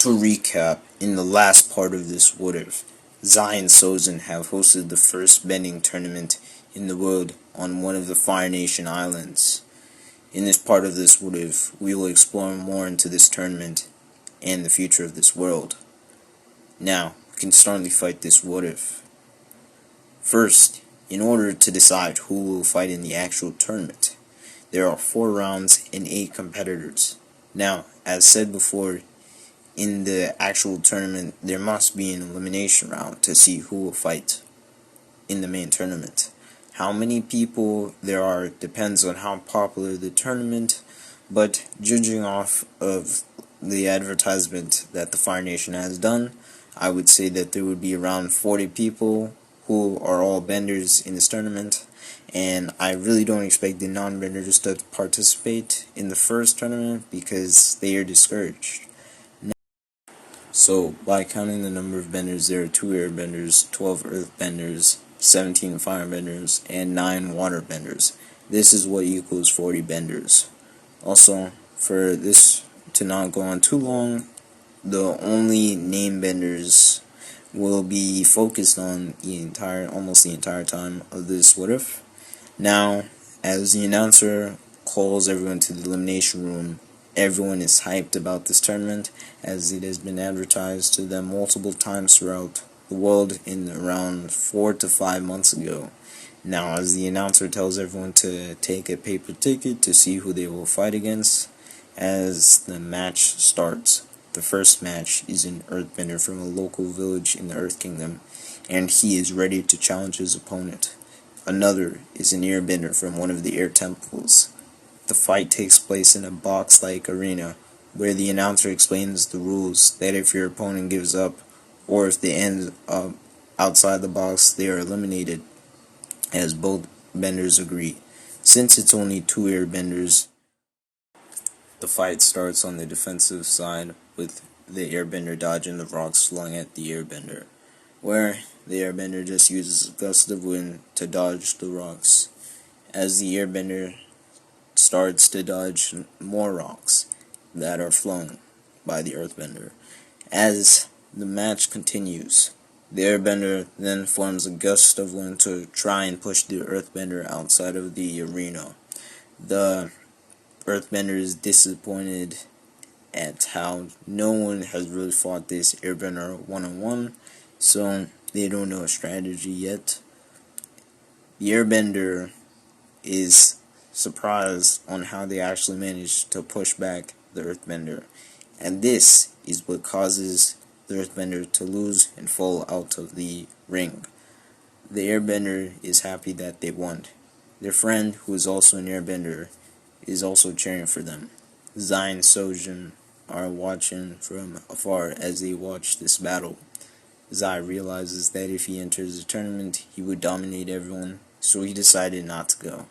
To recap, in the last part of this what if, Zai and Sojin have hosted the first bending tournament in the world on one of the Fire Nation islands. In this part of this what if, we will explore more into this tournament and the future of this world. Now, we can start to fight this what if. First, in order to decide who will fight in the actual tournament, there are 4 rounds and 8 competitors. Now, as said before, in the actual tournament, there must be an elimination round to see who will fight in the main tournament. How many people there are depends on how popular the tournament, but judging off of the advertisement that the Fire Nation has done, I would say that there would be around 40 people who are all benders in this tournament, and I really don't expect the non-benders to participate in the first tournament because they are discouraged. So, by counting the number of benders, there are 2 airbenders, 12 earthbenders, 17 firebenders, and 9 waterbenders. This is what equals 40 benders. Also, for this to not go on too long, the only name benders will be focused on almost the entire time of this what if. Now, as the announcer calls everyone to the elimination room, everyone is hyped about this tournament as it has been advertised to them multiple times throughout the world in around 4 to 5 months ago. Now, as the announcer tells everyone to take a paper ticket to see who they will fight against, as the match starts. The first match is an earthbender from a local village in the Earth Kingdom, and he is ready to challenge his opponent. Another is an airbender from one of the air temples. The fight takes place in a box-like arena, where the announcer explains the rules that if your opponent gives up, or if they end up outside the box, they are eliminated, as both benders agree. Since it's only 2 airbenders, the fight starts on the defensive side, with the airbender dodging the rocks flung at the airbender, where the airbender just uses a gust of wind to dodge the rocks. As the airbender starts to dodge more rocks that are flung by the earthbender. As the match continues, the airbender then forms a gust of wind to try and push the earthbender outside of the arena. The earthbender is disappointed at how no one has really fought this airbender one-on-one, so they don't know a strategy yet. The airbender is surprised on how they actually managed to push back the earthbender, and this is what causes the earthbender to lose and fall out of the ring. The airbender is happy that they won. Their friend, who is also an airbender, is also cheering for them. Zai and Sojin are watching from afar as they watch this battle. Zai realizes that if he enters the tournament, he would dominate everyone, so he decided not to go.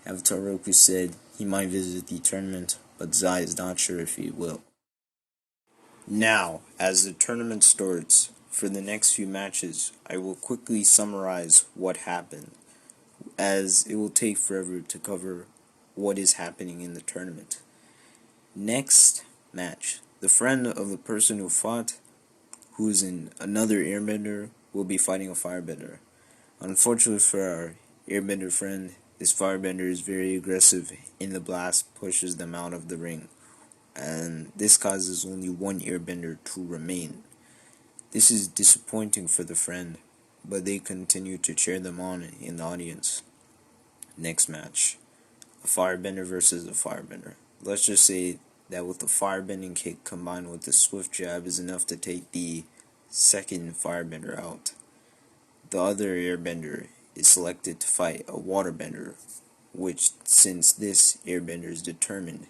Avatar Roku said he might visit the tournament, but Zai is not sure if he will. Now, as the tournament starts, for the next few matches, I will quickly summarize what happened, as it will take forever to cover what is happening in the tournament. Next match, the friend of the person who fought, who is another airbender, will be fighting a firebender. Unfortunately for our airbender friend, this firebender is very aggressive and the blast pushes them out of the ring, and this causes only 1 airbender to remain. This is disappointing for the friend, but they continue to cheer them on in the audience. Next match, a firebender versus a firebender. Let's just say that with the firebending kick combined with the swift jab is enough to take the second firebender out. The other airbender is selected to fight a waterbender, which, since this airbender is determined,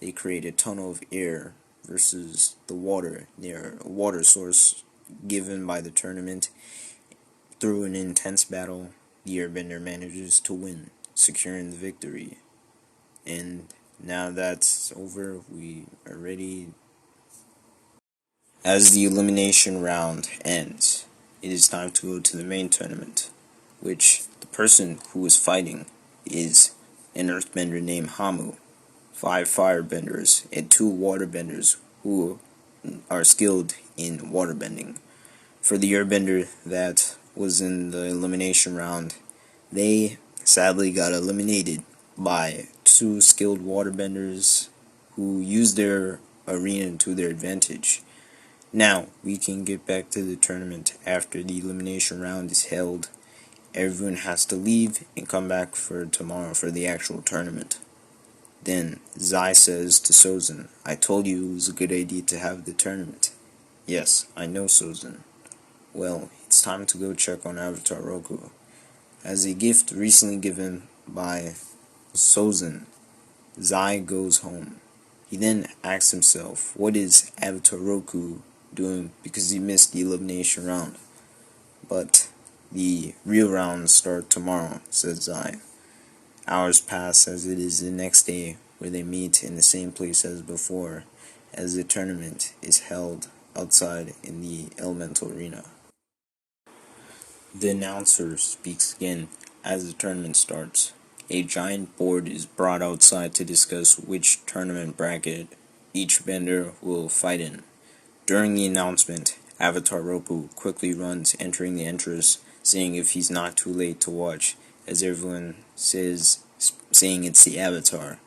they create a tunnel of air versus the water near a water source given by the tournament. Through an intense battle, the airbender manages to win, securing the victory. And now that's over, we are ready. As the elimination round ends, it is time to go to the main tournament, which the person who is fighting is an earthbender named Homo, 5 firebenders, and 2 waterbenders who are skilled in waterbending. For the airbender that was in the elimination round, they sadly got eliminated by two skilled waterbenders who used their arena to their advantage. Now, we can get back to the tournament after the elimination round is held. Everyone has to leave and come back for tomorrow for the actual tournament. Then, Zai says to Sozin, I told you it was a good idea to have the tournament. Yes, I know, Sozin. Well, it's time to go check on Avatar Roku. As a gift recently given by Sozin, Zai goes home. He then asks himself, what is Avatar Roku doing because he missed the elimination round? But the real rounds start tomorrow, says Zai. Hours pass as it is the next day where they meet in the same place as before, as the tournament is held outside in the elemental arena. The announcer speaks again as the tournament starts. A giant board is brought outside to discuss which tournament bracket each bender will fight in. During the announcement, Avatar Roku quickly runs, entering the entrance, saying if he's not too late to watch, as everyone says, saying it's the Avatar.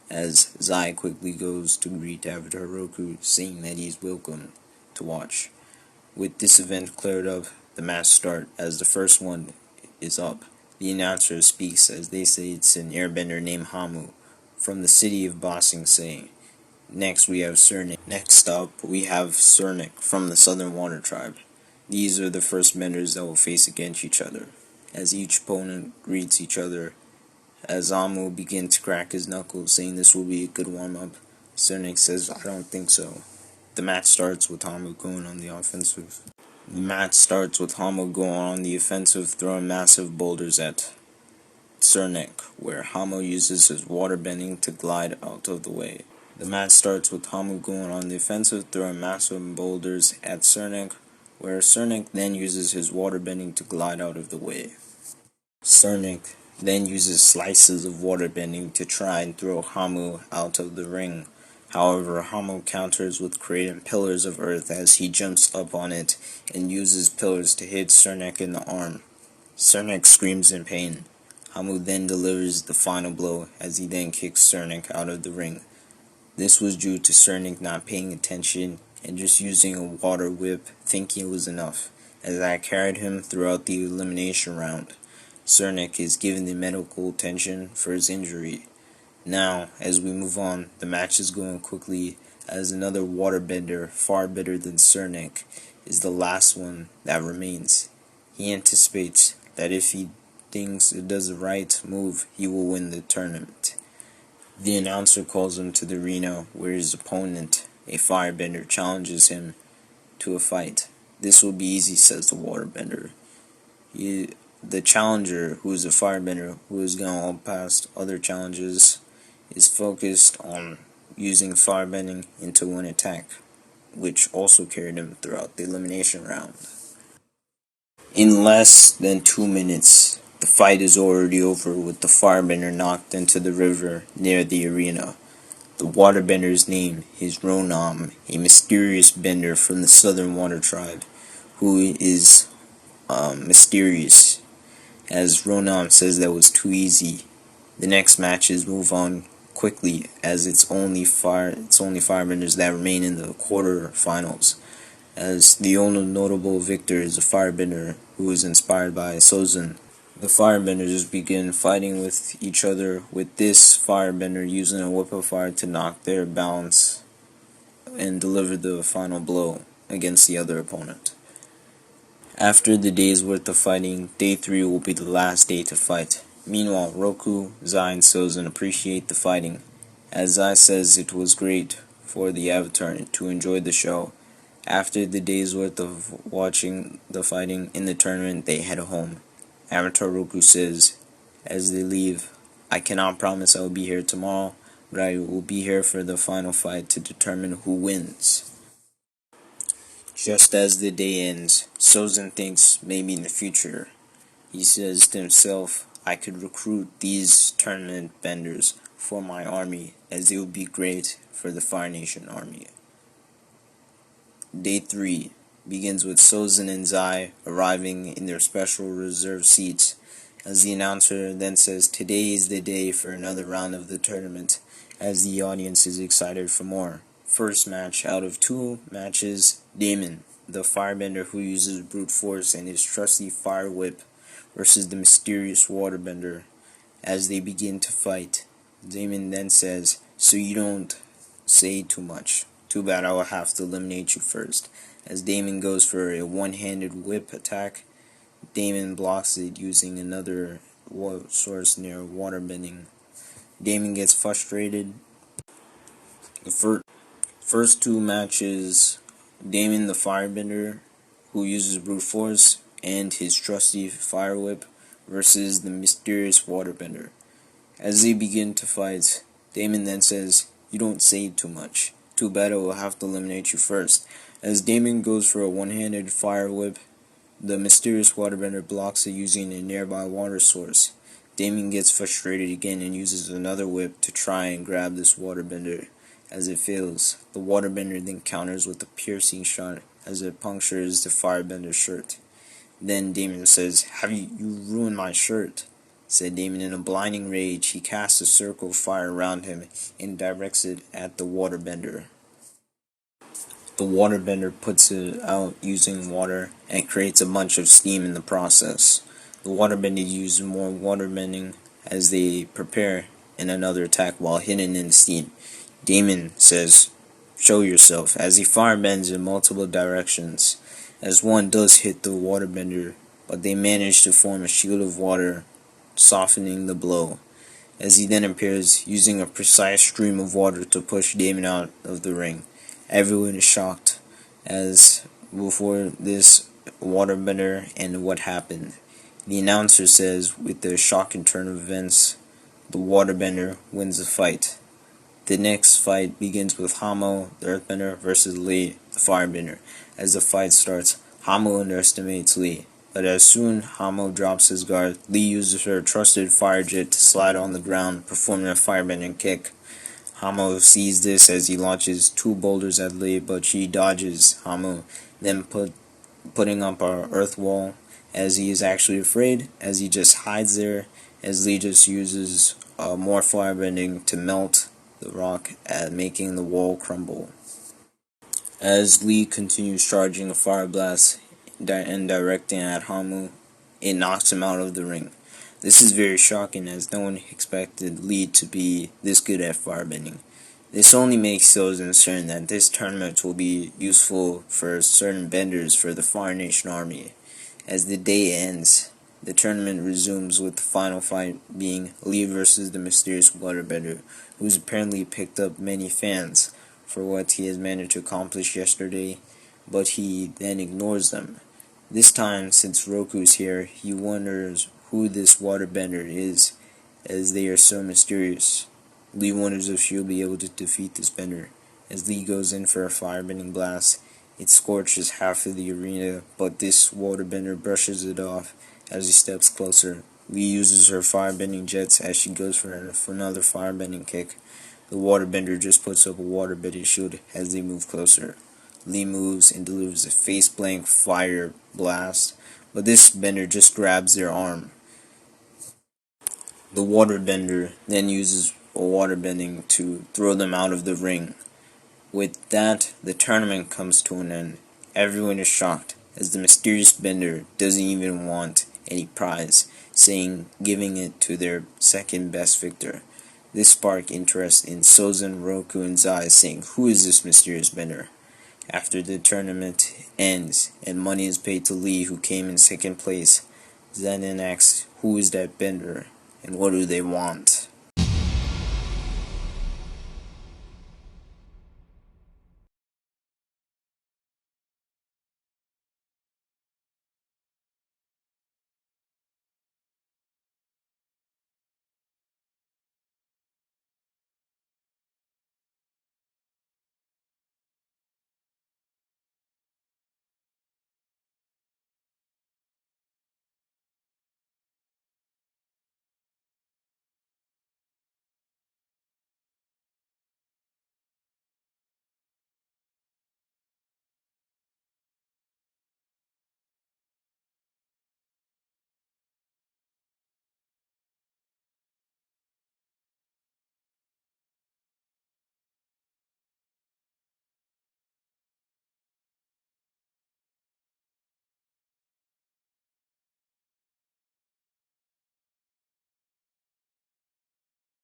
As Zai quickly goes to greet Avatar Roku, saying that he's welcome to watch. With this event cleared up, the match starts as the first one is up. The announcer speaks as they say it's an airbender named Hamu from the city of Ba Sing Se. Next we have Cernic. Next up we have Cernic from the Southern Water Tribe. These are the first benders that will face against each other. As each opponent greets each other, as Hamu begins to crack his knuckles, saying this will be a good warm-up, Cernic says, I don't think so. The match starts with Hamu going on the offensive. Throwing massive boulders at Cernic, where Hamu uses his waterbending to glide out of the way. The match starts with Hamu going on the offensive, throwing massive boulders at Cernic, where Cernic then uses his waterbending to glide out of the way. Cernic then uses slices of waterbending to try and throw Hamu out of the ring. However, Hamu counters with creating pillars of earth as he jumps up on it and uses pillars to hit Cernic in the arm. Cernic screams in pain. Hamu then delivers the final blow as he then kicks Cernic out of the ring. This was due to Cernic not paying attention and just using a water whip, thinking it was enough, as I carried him throughout the elimination round. Cernic is given the medical attention for his injury. Now, as we move on, the match is going quickly as another waterbender, far better than Cernic, is the last one that remains. He anticipates that if he thinks it does the right move, he will win the tournament. The announcer calls him to the arena where his opponent, a firebender, challenges him to a fight. This will be easy, says the waterbender. The challenger, who is a firebender, who has gone all past other challenges, is focused on using firebending into one attack, which also carried him throughout the elimination round. In less than 2 minutes, the fight is already over with the firebender knocked into the river near the arena. The waterbender's name is Ronam, a mysterious bender from the Southern Water Tribe, who is mysterious, as Ronam says that was too easy. The next matches move on quickly as it's only firebenders that remain in the quarterfinals, as the only notable victor is a firebender who is inspired by Sozin. The firebenders begin fighting with each other, with this firebender using a whip of fire to knock their balance and deliver the final blow against the other opponent. After the day's worth of fighting, day 3 will be the last day to fight. Meanwhile, Roku, Zai, and Sozin appreciate the fighting, as Zai says it was great for the Avatar to enjoy the show. After the day's worth of watching the fighting in the tournament, they head home. Avatar Roku says, as they leave, I cannot promise I will be here tomorrow, but I will be here for the final fight to determine who wins. Just as the day ends, Sozin thinks maybe in the future. He says to himself, I could recruit these tournament benders for my army, as they would be great for the Fire Nation army. Day 3 begins with Sozin and Zai arriving in their special reserve seats, as the announcer then says today is the day for another round of the tournament, as the audience is excited for more. First match out of 2 matches, Damon, the firebender who uses brute force and his trusty fire whip, versus the mysterious waterbender. As they begin to fight, Damon then says, "So you don't say too much. Too bad, I will have to eliminate you first." As Damon goes for a one-handed whip attack, Damon blocks it using another source near waterbending. Damon gets frustrated. The first 2 matches, Damon the firebender who uses brute force and his trusty fire whip versus the mysterious waterbender. As they begin to fight, Damon then says, "You don't say too much. Too bad, I will have to eliminate you first." As Damon goes for a one-handed fire whip, the mysterious waterbender blocks it using a nearby water source. Damon gets frustrated again and uses another whip to try and grab this waterbender. As it fails, the waterbender then counters with a piercing shot as it punctures the firebender's shirt. Then Damon says, "Have you ruined my shirt?" said Damon in a blinding rage. He casts a circle of fire around him and directs it at the waterbender. The waterbender puts it out using water and creates a bunch of steam in the process. The waterbender uses more waterbending as they prepare in another attack while hidden in the steam. Damon says, "Show yourself," as he firebends in multiple directions, as one does hit the waterbender, but they manage to form a shield of water, softening the blow, as he then appears using a precise stream of water to push Damon out of the ring. Everyone is shocked as before this waterbender and what happened. The announcer says, with the shocking turn of events, the waterbender wins the fight. The next fight begins with Homo, the Earthbender, versus Lee, the Firebender. As the fight starts, Homo underestimates Lee, but as soon Homo drops his guard, Lee uses her trusted fire jet to slide on the ground, performing a firebending kick. Homo sees this as he launches 2 boulders at Lee, but she dodges Homo, then putting up our earth wall, as he is actually afraid, as he just hides there, as Lee just uses more firebending to melt the rock, making the wall crumble. As Lee continues charging a fire blast and directing at Homo, it knocks him out of the ring. This is very shocking, as no one expected Lee to be this good at firebending. This only makes Sozin certain that this tournament will be useful for certain benders for the Fire Nation Army. As the day ends, the tournament resumes with the final fight being Lee versus the mysterious waterbender, who's apparently picked up many fans for what he has managed to accomplish yesterday, but he then ignores them. This time, since Roku's here, he wonders who this waterbender is, as they are so mysterious. Lee wonders if she'll be able to defeat this bender. As Lee goes in for a firebending blast, it scorches half of the arena, but this waterbender brushes it off as he steps closer. Lee uses her firebending jets as she goes for another firebending kick. The waterbender just puts up a waterbending shield as they move closer. Lee moves and delivers a face-blank fire blast, but this bender just grabs their arm. The waterbender then uses a waterbending to throw them out of the ring. With that, the tournament comes to an end. Everyone is shocked, as the mysterious bender doesn't even want any prize, giving it to their second best victor. This sparked interest in Sozin, Roku, and Zai, saying, "Who is this mysterious bender?" After the tournament ends and money is paid to Lee, who came in second place, Zai then asks, "Who is that bender, and what do they want?"